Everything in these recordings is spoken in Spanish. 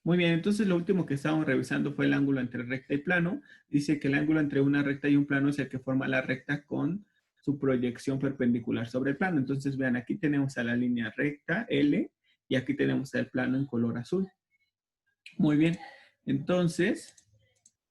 Muy bien, entonces lo último que estábamos revisando fue el ángulo entre recta y plano. Dice que el ángulo entre una recta y un plano es el que forma la recta con su proyección perpendicular sobre el plano. Entonces, vean, aquí tenemos a la línea recta, L, y aquí tenemos el plano en color azul. Muy bien, entonces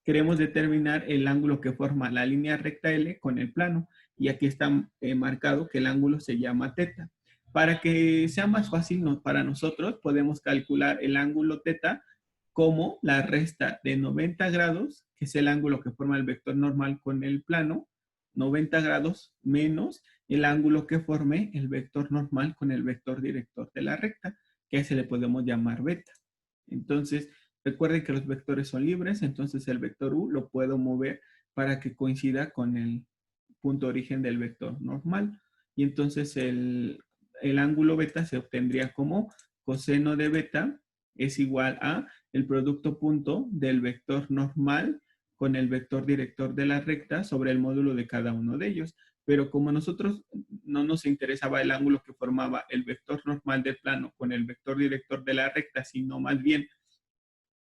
queremos determinar el ángulo que forma la línea recta L con el plano. Y aquí está marcado que el ángulo se llama teta. Para que sea más fácil para nosotros, podemos calcular el ángulo teta como la resta de 90 grados, que es el ángulo que forma el vector normal con el plano, 90 grados menos el ángulo que forme el vector normal con el vector director de la recta, que a ese le podemos llamar beta. Entonces, recuerden que los vectores son libres, entonces el vector u lo puedo mover para que coincida con el punto origen del vector normal. Y entonces el ángulo beta se obtendría como coseno de beta es igual a el producto punto del vector normal con el vector director de la recta sobre el módulo de cada uno de ellos. Pero como a nosotros no nos interesaba el ángulo que formaba el vector normal del plano con el vector director de la recta, sino más bien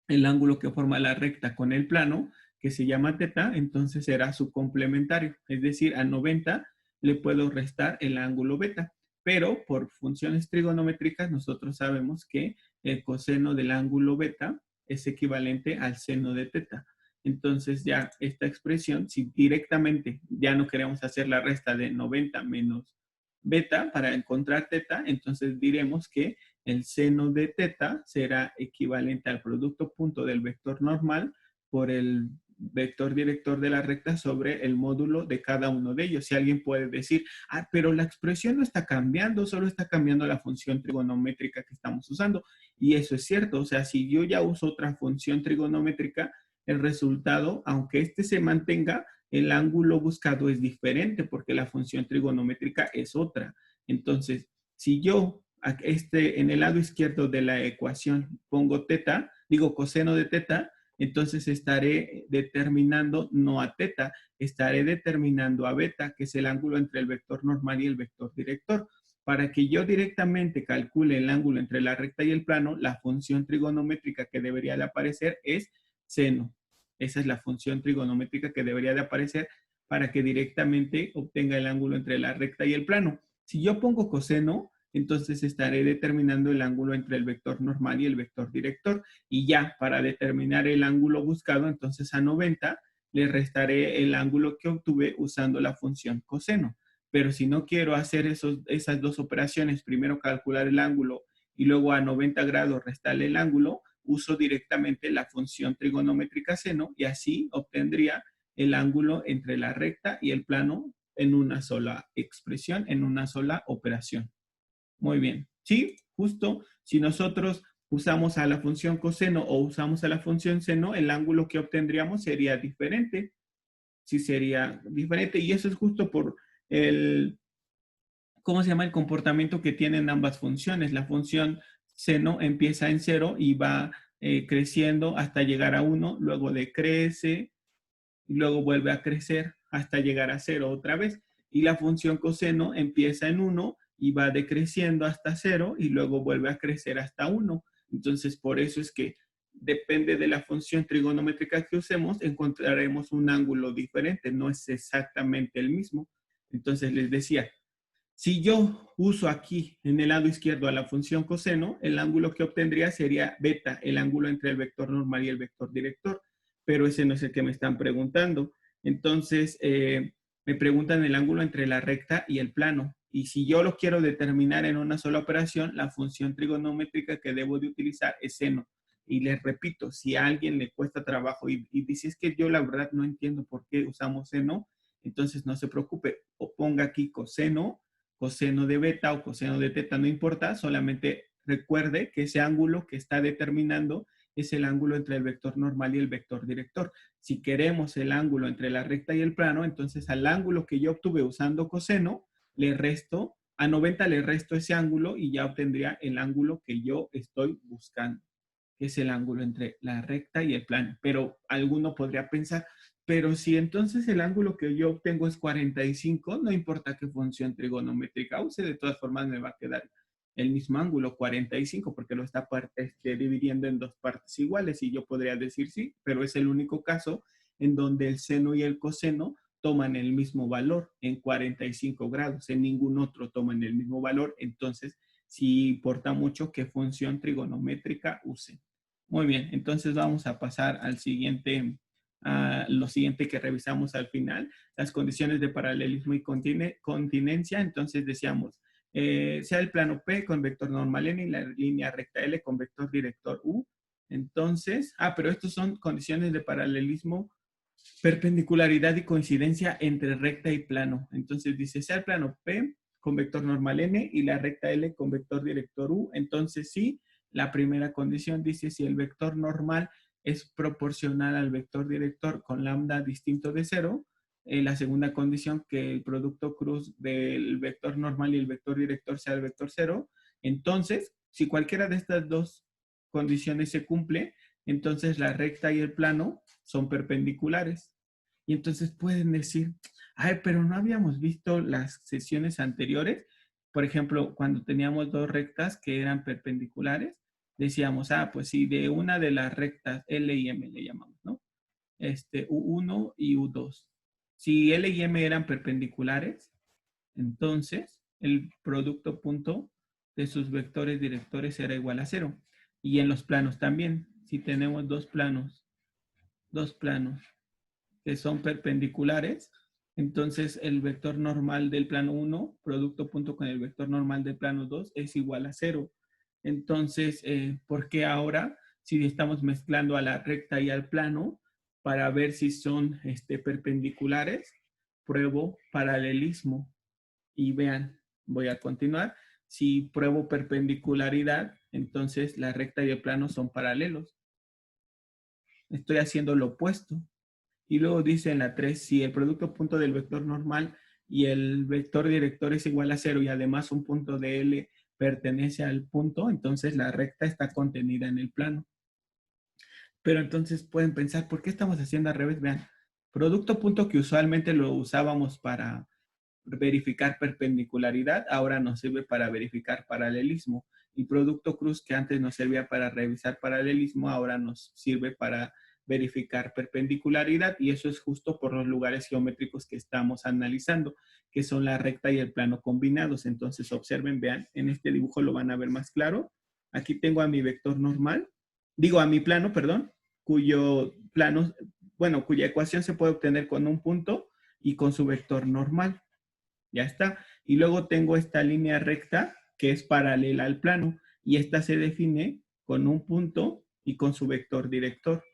el ángulo que forma la recta con el plano, que se llama teta, entonces será su complementario. Es decir, a 90 le puedo restar el ángulo beta. Pero por funciones trigonométricas nosotros sabemos que el coseno del ángulo beta es equivalente al seno de teta. Entonces ya esta expresión, si directamente ya no queremos hacer la resta de 90 menos beta para encontrar teta, entonces diremos que el seno de teta será equivalente al producto punto del vector normal por el vector director de la recta sobre el módulo de cada uno de ellos. Si alguien puede decir, pero la expresión no está cambiando, solo está cambiando la función trigonométrica que estamos usando. Y eso es cierto, o sea, si yo ya uso otra función trigonométrica, el resultado, aunque este se mantenga, el ángulo buscado es diferente porque la función trigonométrica es otra. Entonces, si yo en el lado izquierdo de la ecuación pongo teta, digo coseno de teta, entonces estaré determinando no a teta, estaré determinando a beta, que es el ángulo entre el vector normal y el vector director. Para que yo directamente calcule el ángulo entre la recta y el plano, la función trigonométrica que debería de aparecer es seno. Esa es la función trigonométrica que debería de aparecer para que directamente obtenga el ángulo entre la recta y el plano. Si yo pongo coseno, entonces estaré determinando el ángulo entre el vector normal y el vector director. Y ya, para determinar el ángulo buscado, entonces a 90 le restaré el ángulo que obtuve usando la función coseno. Pero si no quiero hacer esas dos operaciones, primero calcular el ángulo y luego a 90 grados restarle el ángulo, uso directamente la función trigonométrica seno y así obtendría el ángulo entre la recta y el plano en una sola expresión, en una sola operación. Muy bien. Sí, justo si nosotros usamos a la función coseno o usamos a la función seno, el ángulo que obtendríamos sería diferente. Sí, sería diferente. Y eso es justo por el, ¿cómo se llama? El comportamiento que tienen ambas funciones. La función seno empieza en 0 y va creciendo hasta llegar a 1, luego decrece, y luego vuelve a crecer hasta llegar a 0 otra vez. Y la función coseno empieza en 1 y va decreciendo hasta 0 y luego vuelve a crecer hasta 1. Entonces, por eso es que depende de la función trigonométrica que usemos, encontraremos un ángulo diferente, no es exactamente el mismo. Entonces, les decía, si yo uso aquí en el lado izquierdo a la función coseno, el ángulo que obtendría sería beta, el ángulo entre el vector normal y el vector director, pero ese no es el que me están preguntando. Entonces, me preguntan el ángulo entre la recta y el plano. Y si yo lo quiero determinar en una sola operación, la función trigonométrica que debo de utilizar es seno. Y les repito, si a alguien le cuesta trabajo y dice, es que yo la verdad no entiendo por qué usamos seno, entonces no se preocupe, o ponga aquí coseno de beta o coseno de teta, no importa, solamente recuerde que ese ángulo que está determinando es el ángulo entre el vector normal y el vector director. Si queremos el ángulo entre la recta y el plano, entonces al ángulo que yo obtuve usando coseno, le resto, a 90 le resto ese ángulo y ya obtendría el ángulo que yo estoy buscando, que es el ángulo entre la recta y el plano. Pero alguno podría pensar, pero si entonces el ángulo que yo obtengo es 45, no importa qué función trigonométrica use, de todas formas me va a quedar el mismo ángulo, 45, porque lo está dividiendo en dos partes iguales. Y yo podría decir sí, pero es el único caso en donde el seno y el coseno toman el mismo valor en 45 grados. En ningún otro toman el mismo valor. Entonces, sí importa mucho qué función trigonométrica usen. Muy bien, entonces vamos a pasar al siguiente, a lo siguiente que revisamos al final, las condiciones de paralelismo y continencia. Entonces decíamos, sea el plano P con vector normal N y la línea recta L con vector director U. Entonces, pero estos son condiciones de paralelismo, perpendicularidad y coincidencia entre recta y plano. Entonces dice, sea el plano P con vector normal N y la recta L con vector director U. Entonces sí, la primera condición dice si el vector normal es proporcional al vector director con lambda distinto de cero. La segunda condición, que el producto cruz del vector normal y el vector director sea el vector cero. Entonces, si cualquiera de estas dos condiciones se cumple, entonces la recta y el plano son perpendiculares. Y entonces pueden decir, ay, pero no habíamos visto las sesiones anteriores. Por ejemplo, cuando teníamos dos rectas que eran perpendiculares, decíamos, pues sí, de una de las rectas L y M le llamamos, ¿no? U1 y U2. Si L y M eran perpendiculares, entonces el producto punto de sus vectores directores era igual a cero. Y en los planos también, si tenemos dos planos que son perpendiculares, entonces el vector normal del plano 1, producto punto con el vector normal del plano 2, es igual a 0. Entonces, ¿por qué ahora, si estamos mezclando a la recta y al plano, para ver si son perpendiculares, pruebo paralelismo? Y vean, voy a continuar. Si pruebo perpendicularidad, entonces la recta y el plano son paralelos. Estoy haciendo lo opuesto. Y luego dice en la 3, si el producto punto del vector normal y el vector director es igual a 0 y además un punto de L pertenece al punto, entonces la recta está contenida en el plano. Pero entonces pueden pensar, ¿por qué estamos haciendo al revés? Vean, producto punto que usualmente lo usábamos para verificar perpendicularidad, ahora nos sirve para verificar paralelismo. Y producto cruz, que antes nos servía para revisar paralelismo, ahora nos sirve para verificar perpendicularidad, y eso es justo por los lugares geométricos que estamos analizando, que son la recta y el plano combinados. Entonces observen, vean, en este dibujo lo van a ver más claro. Aquí tengo a mi vector normal, a mi plano, perdón, cuyo plano, bueno, cuya ecuación se puede obtener con un punto y con su vector normal. Ya está. Y luego tengo esta línea recta que es paralela al plano, y esta se define con un punto y con su vector director.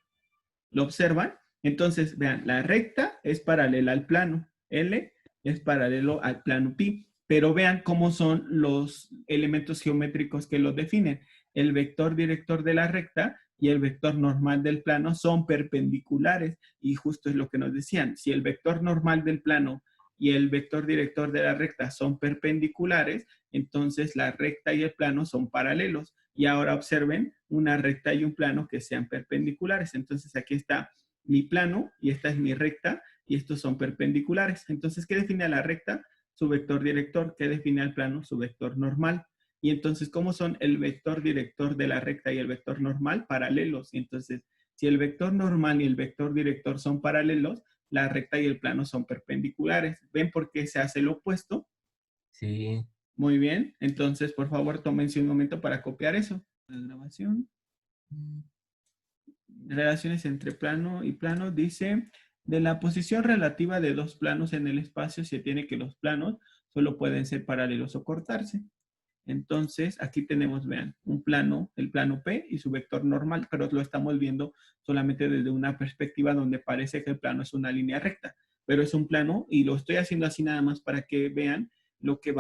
¿Lo observan? Entonces, vean, la recta es paralela al plano, L es paralelo al plano pi, pero vean cómo son los elementos geométricos que lo definen. El vector director de la recta y el vector normal del plano son perpendiculares, y justo es lo que nos decían. Si el vector normal del plano y el vector director de la recta son perpendiculares, entonces la recta y el plano son paralelos. Y ahora observen una recta y un plano que sean perpendiculares. Entonces aquí está mi plano y esta es mi recta y estos son perpendiculares. Entonces, ¿qué define a la recta? Su vector director. ¿Qué define al plano? Su vector normal. Y entonces, ¿cómo son el vector director de la recta y el vector normal? Paralelos. Y entonces, si el vector normal y el vector director son paralelos, la recta y el plano son perpendiculares. ¿Ven por qué se hace lo opuesto? Sí. Muy bien. Entonces, por favor, tómense un momento para copiar eso. La grabación. Relaciones entre plano y plano. Dice, de la posición relativa de dos planos en el espacio se tiene que los planos solo pueden ser paralelos o cortarse. Entonces, aquí tenemos, vean, un plano, el plano P y su vector normal, pero lo estamos viendo solamente desde una perspectiva donde parece que el plano es una línea recta, pero es un plano, y lo estoy haciendo así nada más para que vean lo que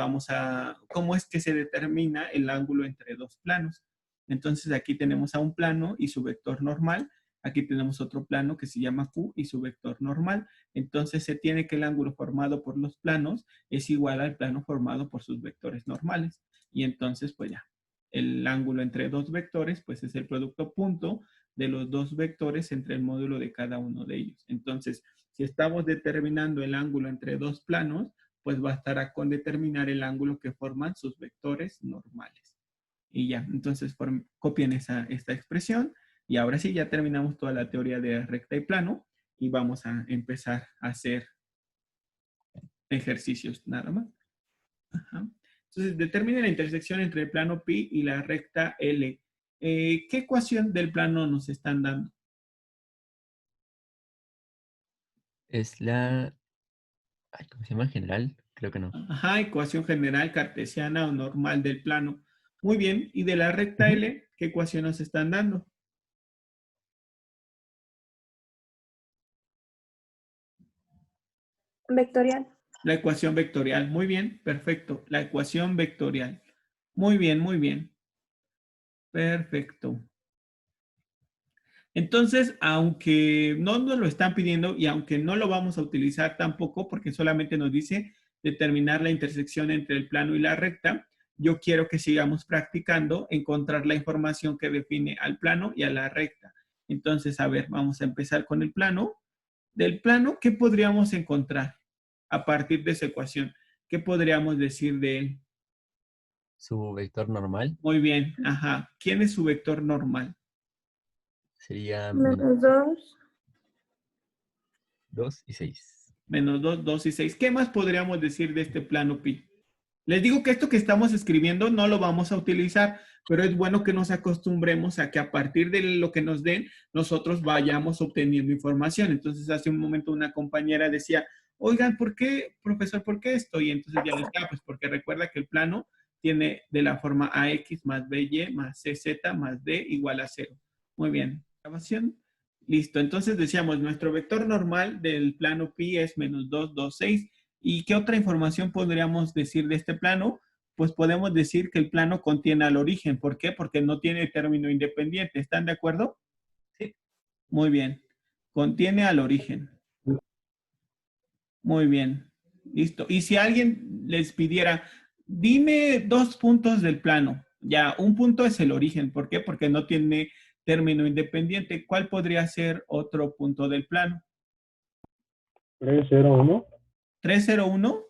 cómo es que se determina el ángulo entre dos planos. Entonces, aquí tenemos a un plano y su vector normal. Aquí tenemos otro plano que se llama Q y su vector normal. Entonces, se tiene que el ángulo formado por los planos es igual al plano formado por sus vectores normales. Y entonces, pues ya, el ángulo entre dos vectores, pues es el producto punto de los dos vectores entre el módulo de cada uno de ellos. Entonces, si estamos determinando el ángulo entre dos planos, pues bastará con determinar el ángulo que forman sus vectores normales. Y ya, entonces copien esta expresión. Y ahora sí, ya terminamos toda la teoría de recta y plano y vamos a empezar a hacer ejercicios nada más. Ajá. Entonces, determine la intersección entre el plano pi y la recta L. ¿Qué ecuación del plano nos están dando? Es la... ay, ¿cómo se llama? General, creo que no. Ajá, ecuación general cartesiana o normal del plano. Muy bien, y de la recta Ujú. L, ¿qué ecuación nos están dando? Vectorial. La ecuación vectorial. Muy bien, perfecto. La ecuación vectorial. Muy bien, muy bien. Perfecto. Entonces, aunque no nos lo están pidiendo y aunque no lo vamos a utilizar tampoco, porque solamente nos dice determinar la intersección entre el plano y la recta, yo quiero que sigamos practicando, encontrar la información que define al plano y a la recta. Entonces, a ver, vamos a empezar con el plano. Del plano, ¿qué podríamos encontrar a partir de esa ecuación? ¿Qué podríamos decir de él? Su vector normal Muy bien, ajá. ¿Quién es su vector normal? sería Menos 2. 2 y 6. Menos 2, 2 y 6. ¿Qué más podríamos decir de este plano pi? Les digo que esto que estamos escribiendo no lo vamos a utilizar, pero es bueno que nos acostumbremos a que a partir de lo que nos den, nosotros vayamos obteniendo información. Entonces, hace un momento una compañera decía, oigan, ¿por qué, profesor, por qué esto? Y entonces ya le decía, pues porque recuerda que el plano tiene de la forma AX más BY más CZ más D igual a 0. Muy bien. Grabación. Listo. Entonces decíamos, nuestro vector normal del plano pi es menos 2, 2, 6. ¿Y qué otra información podríamos decir de este plano? Pues podemos decir que el plano contiene al origen. ¿Por qué? Porque no tiene término independiente. ¿Están de acuerdo? Sí. Muy bien. Contiene al origen. Muy bien. Listo. Y si alguien les pidiera, dime 2 puntos del plano. Ya, un punto es el origen. ¿Por qué? Porque no tiene término independiente. ¿Cuál podría ser otro punto del plano? 301. 301.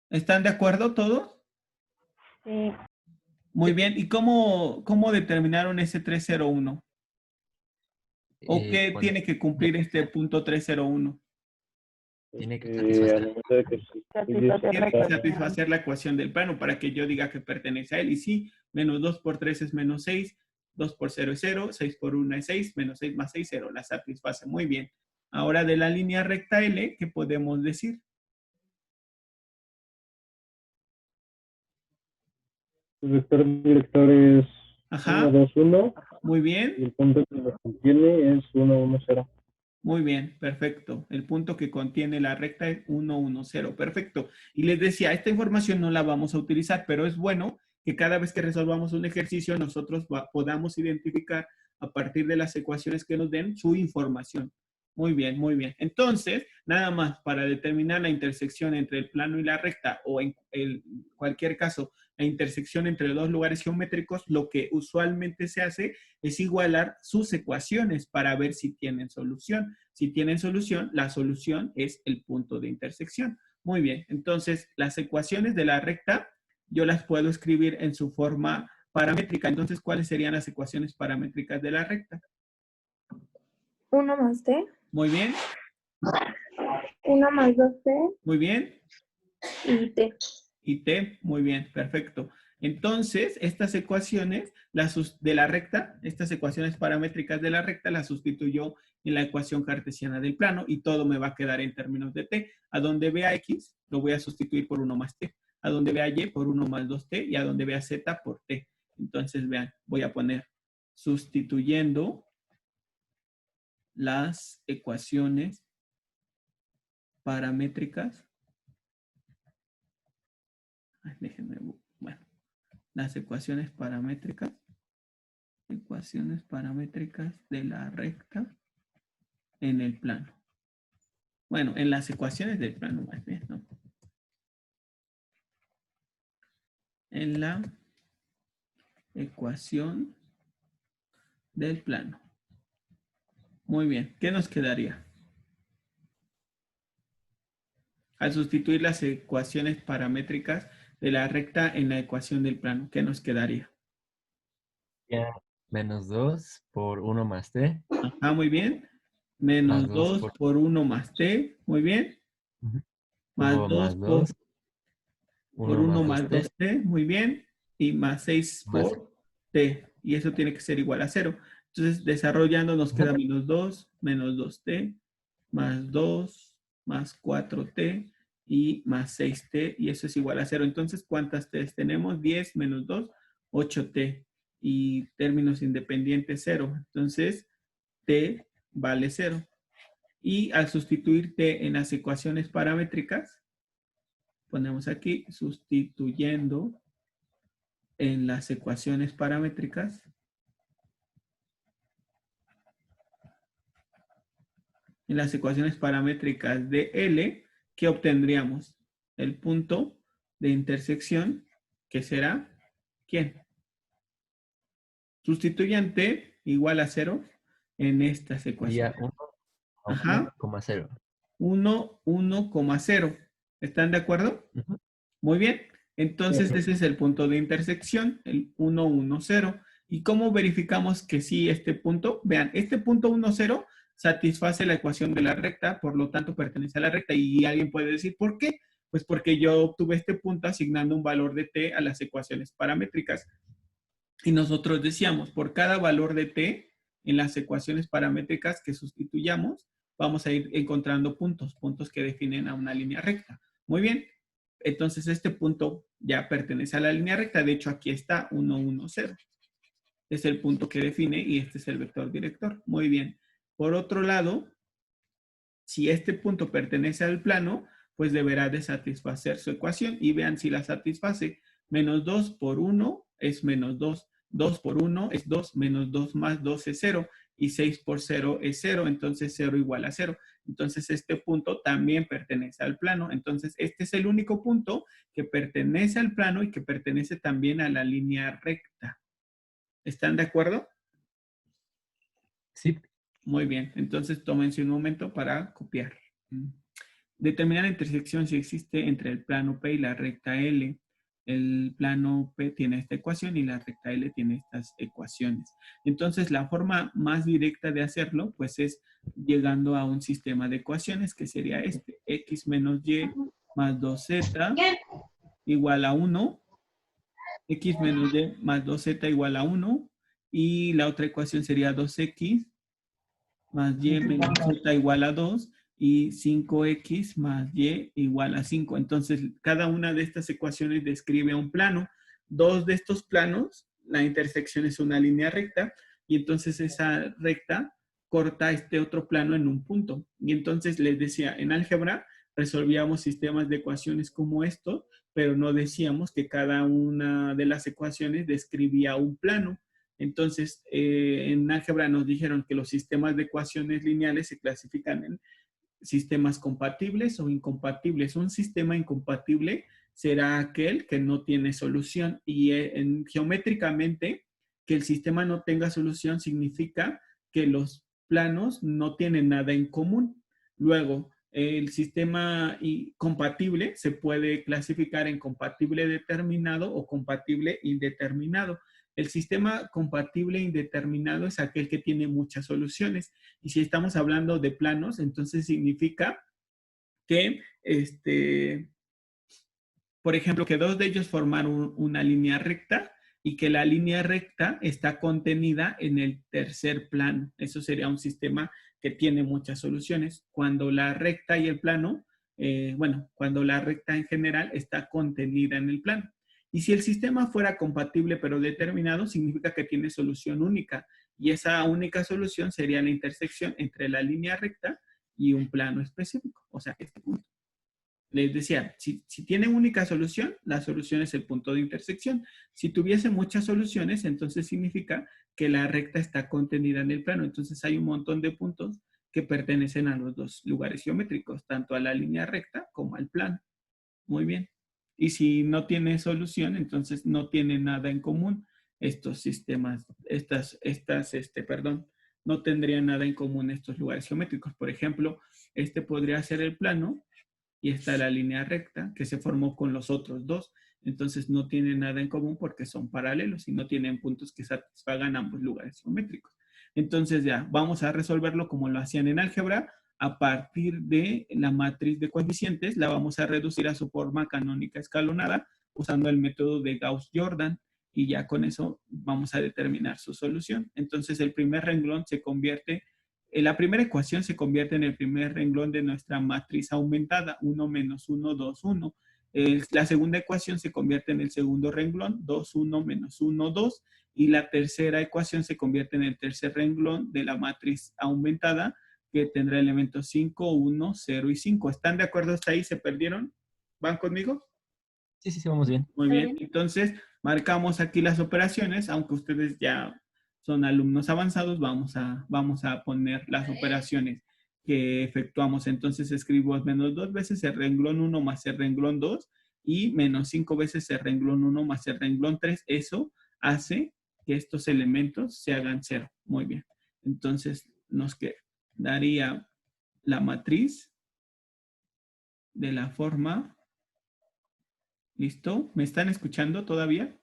¿Están de acuerdo todos? Sí. Muy bien. ¿Y cómo determinaron ese 301? ¿O qué Con... tiene que cumplir este punto 301? Tiene que Al satisfacer. momento de que Satisfacer la Tiene que ecuación. satisfacer la ecuación del plano para que yo diga que pertenece a él. Y sí, menos 2 por 3 es menos 6, 2 por 0 es 0, 6 por 1 es 6, menos 6 más 6, 0. La satisface. Muy bien. Ahora de la línea recta L, ¿qué podemos decir? el vector director es 1, Ajá, 2, 1 muy y bien. el punto que lo contiene es 1, 1, 0. Muy bien, perfecto. El punto que contiene la recta es 1, 1, 0. Perfecto. Y les decía, esta información no la vamos a utilizar, pero es bueno que cada vez que resolvamos un ejercicio nosotros podamos identificar a partir de las ecuaciones que nos den su información. Muy bien, muy bien. Entonces, nada más para determinar la intersección entre el plano y la recta o en cualquier caso, la intersección entre dos lugares geométricos, lo que usualmente se hace es igualar sus ecuaciones para ver si tienen solución. Si tienen solución, la solución es el punto de intersección. Muy bien, entonces las ecuaciones de la recta yo las puedo escribir en su forma paramétrica. Entonces, ¿cuáles serían las ecuaciones paramétricas de la recta? 1 más D. Muy bien, 1 más 2D muy bien. y T. Y t, muy bien, perfecto. Entonces, estas ecuaciones de la recta, estas ecuaciones paramétricas de la recta, las sustituyo en la ecuación cartesiana del plano y todo me va a quedar en términos de t. A donde vea x, lo voy a sustituir por 1 más t. A donde vea y, por 1 más 2t. Y a donde vea z, por t. Entonces, vean, voy a poner sustituyendo las ecuaciones paramétricas. Déjenme, bueno, las ecuaciones paramétricas de la recta en el plano. Bueno, en las ecuaciones del plano más bien, ¿no? En la ecuación del plano. Muy bien, ¿qué nos quedaría? al sustituir las ecuaciones paramétricas de la recta en la ecuación del plano, ¿qué nos quedaría? Ya, menos 2 por 1 más t, Ajá, muy bien. más Menos 2 2 por 1 más t, muy bien. ujú, Más luego 2 más 2, por 1 1 más más 2t, 2t, muy bien. Y más 6 más, por t. Y eso tiene que ser igual a 0. Entonces, desarrollando nos ajá, queda menos 2t, más 2, más 4t y más 6t. Y eso es igual a 0. Entonces, ¿cuántas t tenemos? 10 menos 2, 8t. Y términos independientes, 0. Entonces, t vale 0. Y al sustituir t en las ecuaciones paramétricas, ponemos aquí, sustituyendo en las ecuaciones paramétricas, de L, ¿qué obtendríamos? El punto de intersección, que será, ¿quién? Sustituyan t igual a 0 en estas sería ecuaciones. 1 a Ajá, 1,0. 1, 1,0. ¿Están de acuerdo? Ujú. Muy bien. Entonces, Ujú. ese es el punto de intersección, el 1, 1, 0. ¿Y cómo verificamos que sí este punto? Vean, este punto 1, 0 satisface la ecuación de la recta, por lo tanto pertenece a la recta. Y alguien puede decir, ¿por qué? Pues porque yo obtuve este punto asignando un valor de t a las ecuaciones paramétricas. Y nosotros decíamos, por cada valor de t en las ecuaciones paramétricas que sustituyamos, vamos a ir encontrando puntos que definen a una línea recta. Muy bien, entonces este punto ya pertenece a la línea recta. De hecho, aquí está 1, 1, 0. Es el punto que define y este es el vector director. Muy bien. Por otro lado, si este punto pertenece al plano, pues deberá de satisfacer su ecuación. Y vean si la satisface. Menos 2 por 1 es menos 2. 2 por 1 es 2. Menos 2 más 2 es 0. Y 6 por 0 es 0. Entonces 0 igual a 0. Entonces este punto también pertenece al plano. Entonces este es el único punto que pertenece al plano y que pertenece también a la línea recta. ¿Están de acuerdo? Sí, Muy bien. Entonces tómense un momento para copiar. Determinar la intersección si existe entre el plano P y la recta L. El plano P tiene esta ecuación y la recta L tiene estas ecuaciones. Entonces, la forma más directa de hacerlo, pues es llegando a un sistema de ecuaciones, que sería este. X menos Y más 2Z igual a 1. X menos Y más 2Z igual a 1. Y la otra ecuación sería 2X más y menos z igual a 2 y 5x más y igual a 5. Entonces, cada una de estas ecuaciones describe un plano. Dos de estos planos, la intersección es una línea recta y entonces esa recta corta este otro plano en un punto. Y entonces les decía, en álgebra resolvíamos sistemas de ecuaciones como estos, pero no decíamos que cada una de las ecuaciones describía un plano. Entonces, en álgebra nos dijeron que los sistemas de ecuaciones lineales se clasifican en sistemas compatibles o incompatibles. Un sistema incompatible será aquel que no tiene solución y geométricamente que el sistema no tenga solución significa que los planos no tienen nada en común. Luego, el sistema compatible se puede clasificar en compatible determinado o compatible indeterminado. El sistema compatible indeterminado es aquel que tiene muchas soluciones. Y si estamos hablando de planos, entonces significa que, por ejemplo, que dos de ellos formaron una línea recta y que la línea recta está contenida en el tercer plano. Eso sería un sistema que tiene muchas soluciones. Cuando la recta y el plano, cuando la recta en general está contenida en el plano. Y si el sistema fuera compatible pero determinado, significa que tiene solución única. Y esa única solución sería la intersección entre la línea recta y un plano específico. O sea, este punto. Les decía, si tiene única solución, la solución es el punto de intersección. Si tuviese muchas soluciones, entonces significa que la recta está contenida en el plano. Entonces hay un montón de puntos que pertenecen a los dos lugares geométricos, tanto a la línea recta como al plano. Muy bien. Y si no tiene solución, entonces no tiene nada en común estos sistemas, no tendrían nada en común estos lugares geométricos. Por ejemplo, este podría ser el plano y está la línea recta que se formó con los otros dos. Entonces no tienen nada en común porque son paralelos y no tienen puntos que satisfagan ambos lugares geométricos. Entonces ya, vamos a resolverlo como lo hacían en álgebra. A partir de la matriz de coeficientes, la vamos a reducir a su forma canónica escalonada usando el método de Gauss-Jordan. Y ya con eso vamos a determinar su solución. Entonces el primer renglón se convierte, la primera ecuación se convierte en el primer renglón de nuestra matriz aumentada, 1 menos 1, 2, 1. La segunda ecuación se convierte en el segundo renglón, 2, 1 menos 1, 2. Y la tercera ecuación se convierte en el tercer renglón de la matriz aumentada, que tendrá elementos 5, 1, 0 y 5. ¿Están de acuerdo hasta ahí? ¿Se perdieron? ¿Van conmigo? Sí, sí, sí, vamos bien. Muy bien. Entonces, marcamos aquí las operaciones, aunque ustedes ya son alumnos avanzados, vamos a poner las operaciones que efectuamos. Entonces, escribo menos 2 veces el renglón 1 más el renglón 2 y menos 5 veces el renglón 1 más el renglón 3. Eso hace que estos elementos se hagan 0. Muy bien. Entonces, nos daría la matriz de la forma. ¿Listo? ¿Me están escuchando todavía?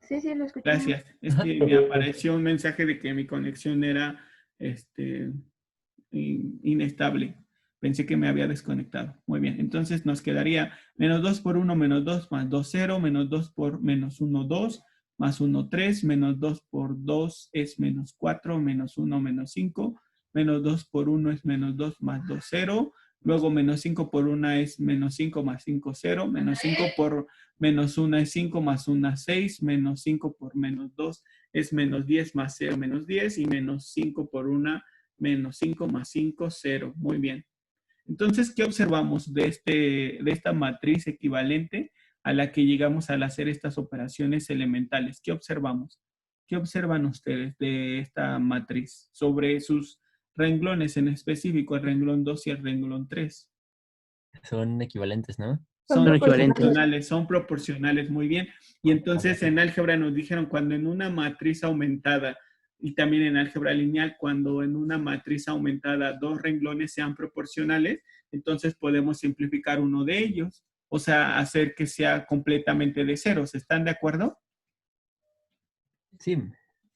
Sí, lo escuchamos. Gracias. Es que me apareció un mensaje de que mi conexión era inestable. Pensé que me había desconectado. Muy bien. Entonces nos quedaría menos 2 por 1, menos 2, más 2, 0, menos 2 por menos 1, 2, más 1, 3, menos 2 por 2 es menos 4, menos 1, menos 5, menos 2 por 1 es menos 2, más 2, 0. Luego menos 5 por 1 es menos 5 más 5, 0. Menos 5 por menos 1 es 5 más 1, 6. Menos 5 por menos 2 es menos 10 más 0, menos 10. Y menos 5 por 1, menos 5 más 5, 0. Muy bien. Entonces, ¿qué observamos de esta matriz equivalente a la que llegamos al hacer estas operaciones elementales? ¿Qué observamos? ¿Qué observan ustedes de esta matriz sobre sus renglones, en específico el renglón 2 y el renglón 3? Son equivalentes, ¿no? Son equivalentes. son proporcionales, muy bien. Y entonces en álgebra nos dijeron cuando en una matriz aumentada, y también en álgebra lineal, cuando en una matriz aumentada dos renglones sean proporcionales, entonces podemos simplificar uno de ellos, o sea, hacer que sea completamente de ceros. ¿Están de acuerdo? Sí.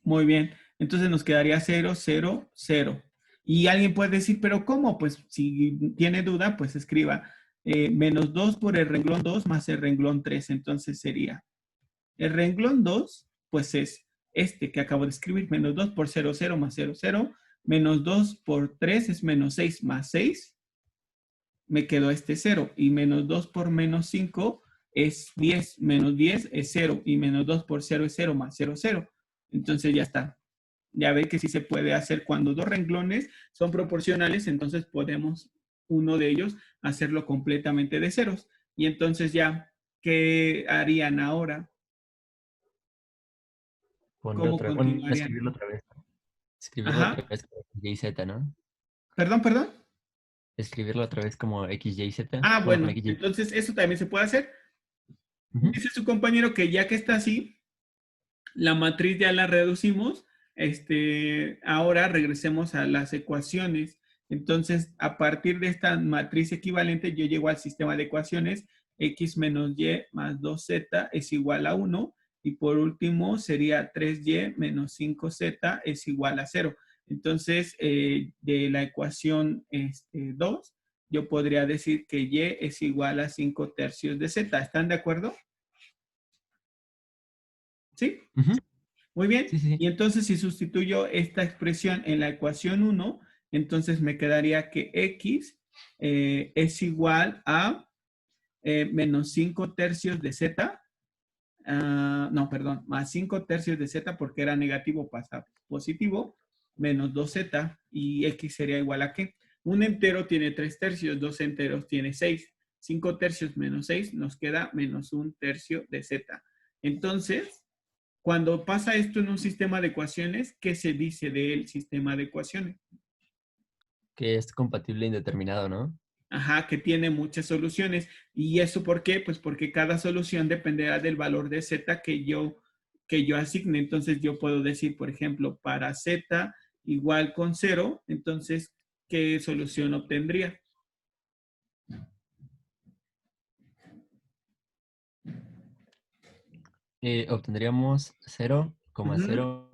Muy bien. Entonces nos quedaría 0, 0, 0. Y alguien puede decir, ¿pero cómo? Pues si tiene duda, pues escriba menos 2 por el renglón 2 más el renglón 3. Entonces sería, el renglón 2, pues es este que acabo de escribir, menos 2 por 0, 0 más 0, 0. Menos 2 por 3 es menos 6 más 6. Me quedó este 0. Y menos 2 por menos 5 es 10. Menos 10 es 0. Y menos 2 por 0 es 0 más 0, 0. Entonces ya está. Ya ve que sí se puede hacer cuando dos renglones son proporcionales, entonces podemos uno de ellos hacerlo completamente de ceros. Y entonces ya, ¿qué harían ahora? ¿Cómo continuarían? Escribirlo otra vez. Escribirlo otra vez como X, Y, Z, ¿no? ¿Perdón? Escribirlo otra vez como X, Y, Z. Ah, bueno, X, Y. entonces eso también se puede hacer. Dice su compañero que ya que está así, la matriz ya la reducimos. Ahora regresemos a las ecuaciones. Entonces, a partir de esta matriz equivalente, yo llego al sistema de ecuaciones. X menos Y más 2Z es igual a 1. Y por último, sería 3Y menos 5Z es igual a 0. Entonces, de la ecuación 2, yo podría decir que Y es igual a 5 tercios de Z. ¿Están de acuerdo? ¿Sí? Muy bien. Sí, sí. Y entonces si sustituyo esta expresión en la ecuación 1, entonces me quedaría que X es igual a menos 5 tercios de Z. No, perdón, más 5 tercios de Z porque era negativo, pasa positivo, menos 2Z y X sería igual a ¿qué? Un entero tiene 3 tercios, 2 enteros tiene 6. 5 tercios menos 6 nos queda menos 1 tercio de Z. Entonces, cuando pasa esto en un sistema de ecuaciones, ¿qué se dice del sistema de ecuaciones? Que es compatible indeterminado, ¿no? Ajá, que tiene muchas soluciones. ¿Y eso por qué? Pues porque cada solución dependerá del valor de Z que yo asigne. Entonces yo puedo decir, por ejemplo, para Z igual con 0, entonces, ¿qué solución obtendría? Obtendríamos 0,0,0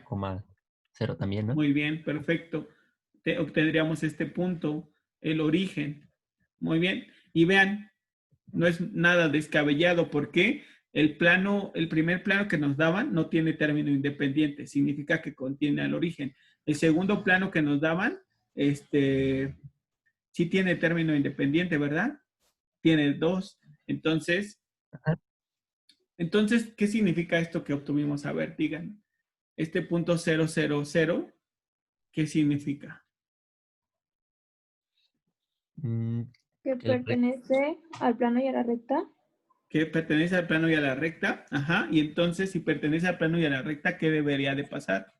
Ujú. también, ¿no? Muy bien, perfecto. Obtendríamos este punto, el origen. Muy bien. Y vean, no es nada descabellado porque el primer plano que nos daban no tiene término independiente, significa que contiene al origen. El segundo plano que nos daban, sí tiene término independiente, ¿verdad? Tiene 2. Entonces, Ajá. ¿qué significa esto que obtuvimos? A ver, digan. Este punto 0, 0, 0, ¿qué significa? Que Que la pertenece al plano y a la recta. Que pertenece al plano y a la recta. Ajá. Y entonces, si pertenece al plano y a la recta, ¿qué debería de pasar?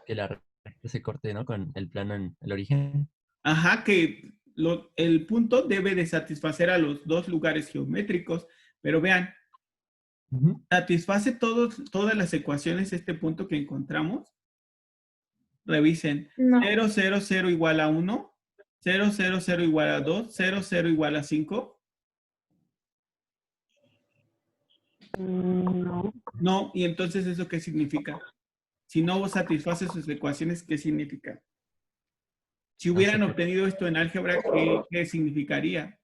que la recta se corte, ¿no? Con el plano en el origen. Ajá, que el punto debe de satisfacer a los dos lugares geométricos. Pero vean, Ujú. ¿satisface todas las ecuaciones este punto que encontramos? Revisen. No. 0, 0, 0 igual a 1. 0, 0, 0 igual a 2. 0, 0 igual a 5. No. No, y entonces ¿eso qué significa? Si no satisface sus ecuaciones, ¿qué significa? Si hubieran obtenido esto en álgebra, ¿qué significaría?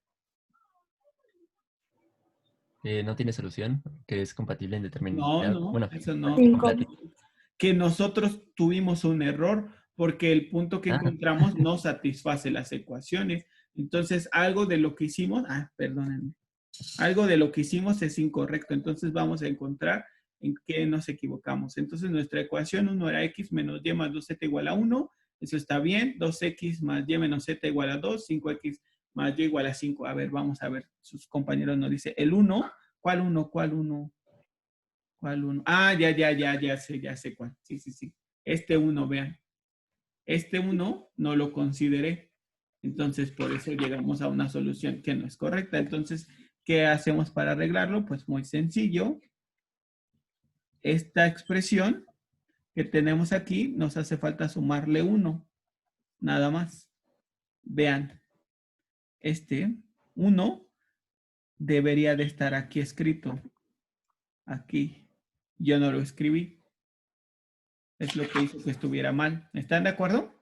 No tiene solución, que es compatible en No, determinado. no, Bueno, eso no. Que nosotros tuvimos un error porque el punto que encontramos no satisface las ecuaciones. Entonces, algo de lo que hicimos, perdónenme, algo de lo que hicimos es incorrecto. Entonces, vamos a encontrar en qué nos equivocamos. Entonces, nuestra ecuación 1 era x menos y más 2z igual a 1. Eso está bien. 2x más y menos z igual a 2. 5x más y igual a 5. A ver, vamos a ver. Sus compañeros nos dicen el 1. ¿Cuál 1? ¿Cuál 1? ¿Cuál 1? Ya sé cuál. Sí, sí, sí. Este 1, vean. Este 1 no lo consideré. Entonces, por eso llegamos a una solución que no es correcta. Entonces, ¿qué hacemos para arreglarlo? Pues muy sencillo. Esta expresión que tenemos aquí, nos hace falta sumarle 1. Nada más. Vean. Este 1 debería de estar aquí escrito. Aquí. Yo no lo escribí. Es lo que hizo que estuviera mal. ¿Están de acuerdo?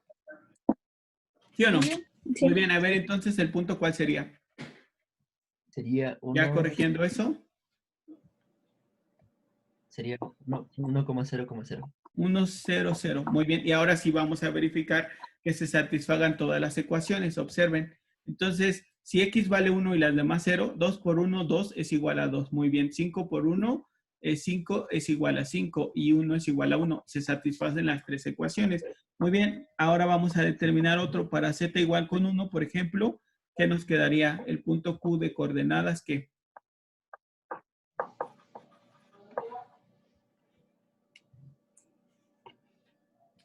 ¿Sí o no? Sí. Muy bien, a ver entonces el punto, ¿cuál sería? Sería 1. Ya corrigiendo eso. Sería 1,0,0. 1, 0, 0. Muy bien. Y ahora sí vamos a verificar que se satisfagan todas las ecuaciones. Observen. Entonces, si x vale 1 y las demás 0, 2 por 1, 2 es igual a 2. Muy bien. 5 por 1 es 5 es igual a 5 y 1 es igual a 1. Se satisfacen las tres ecuaciones. Muy bien. Ahora vamos a determinar otro para z igual con 1, por ejemplo. ¿Qué nos quedaría? El punto Q de coordenadas que...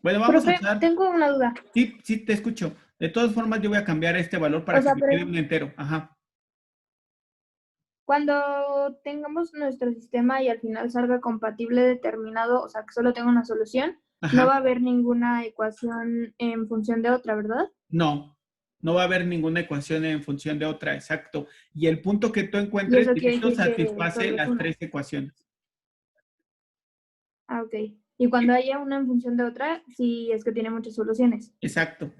Bueno, vamos Profe, a usar... tengo una duda. Sí, sí, te escucho. De todas formas, yo voy a cambiar este valor para que me quede un entero. Ajá. Cuando tengamos nuestro sistema y al final salga compatible determinado, o sea, que solo tenga una solución, Ajá. no va a haber ninguna ecuación en función de otra, ¿verdad? No, no va a haber ninguna ecuación en función de otra, exacto. Y el punto que tú encuentres, esto satisface las tres ecuaciones. Ah, ok. Y cuando haya una en función de otra, sí es que tiene muchas soluciones. Exacto.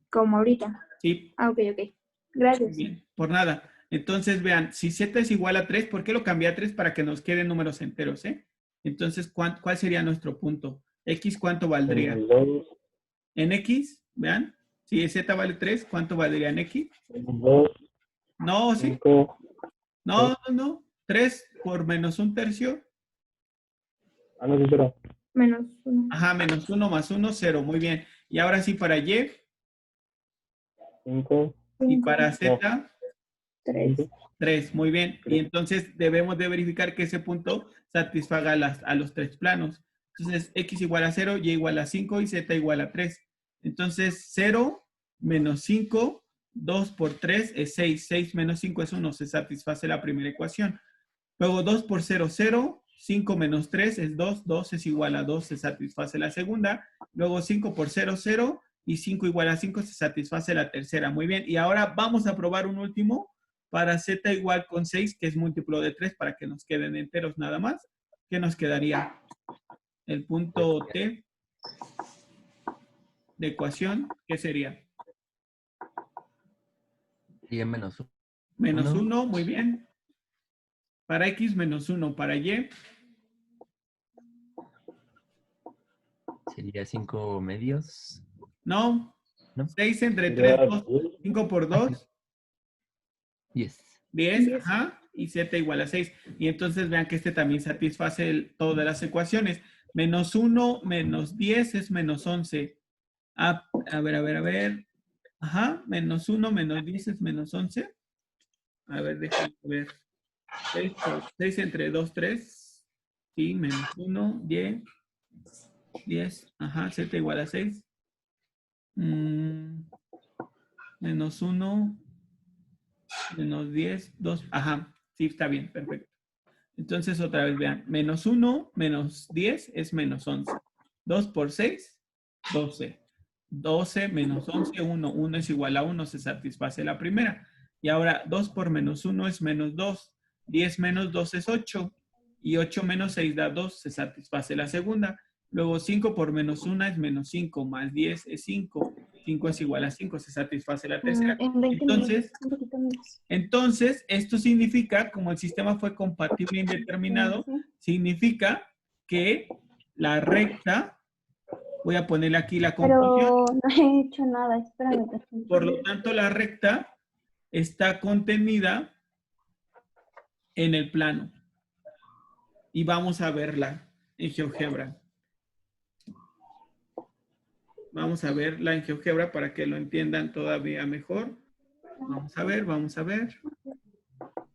Como ahorita. Sí. Ah, ok, ok. Gracias. Bien, por nada. Entonces, vean, si z es igual a 3, ¿por qué lo cambié a 3? Para que nos queden números enteros, ¿eh? Entonces, ¿cuál sería nuestro punto? ¿X cuánto valdría? En X, vean, si z vale 3, ¿cuánto valdría en X? 2. No, sí. 5. No. 3 por menos un tercio. No, sí, pero. Menos 1. Ajá, menos 1 más 1, 0. Muy bien. Y ahora sí para Y. 5. Y para Z. 3. 3. Muy bien. Y entonces debemos de verificar que ese punto satisfaga a los tres planos. Entonces, X igual a 0, Y igual a 5 y Z igual a 3. Entonces, 0 menos 5, 2 por 3 es 6. 6 menos 5 es 1. Se satisface la primera ecuación. Luego 2 por 0, 0. 5 menos 3 es 2. 2 es igual a 2. Se satisface la segunda. Luego 5 por 0, 0. Y 5 igual a 5 se satisface la tercera. Muy bien. Y ahora vamos a probar un último para z igual con 6, que es múltiplo de 3, para que nos queden enteros nada más. ¿Qué nos quedaría? El punto T de ecuación, ¿qué sería? Sería menos 1. Menos 1, muy bien. Para X, menos 1. Para Y, Sería 5 medios. no. ¿No? 6 entre 3, 2. 5 por 2. 10. 10, ajá, y z igual a 6. Y entonces vean que este también satisface todas las ecuaciones. Menos 1 menos 10 es menos 11. A ver. Ajá, menos 1 menos 10 es menos 11. A ver, déjame ver. 6 entre 2, 3. Sí, menos 1, 10. 10, ajá, z igual a 6. Menos 1. Menos 10, 2, ajá, sí, está bien, perfecto. Entonces, otra vez vean, menos 1, menos 10 es menos 11. 2 por 6, 12. 12 menos 11, 1. 1 es igual a 1, se satisface la primera. Y ahora, 2 por menos 1 es menos 2. 10 menos 2 es 8. Y 8 menos 6 da 2, se satisface la segunda. Luego, 5 por menos 1 es menos 5, más 10 es 5. 5 es igual a 5, se satisface la tercera. En 20 Entonces, minutos, un poquito menos. Entonces, esto significa, como el sistema fue compatible e indeterminado, significa que la recta, voy a ponerle aquí la conclusión, Pero no he hecho nada, espérame. por lo tanto la recta está contenida en el plano. Y vamos a verla en GeoGebra. Vamos a verla en GeoGebra para que lo entiendan todavía mejor. Vamos a ver.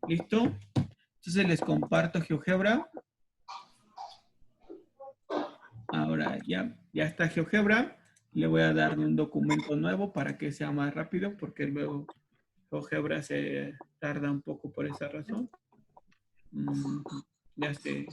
¿Listo? Entonces les comparto GeoGebra. Ahora ya está GeoGebra. Le voy a dar un documento nuevo para que sea más rápido, porque luego GeoGebra se tarda un poco por esa razón. Ya sé.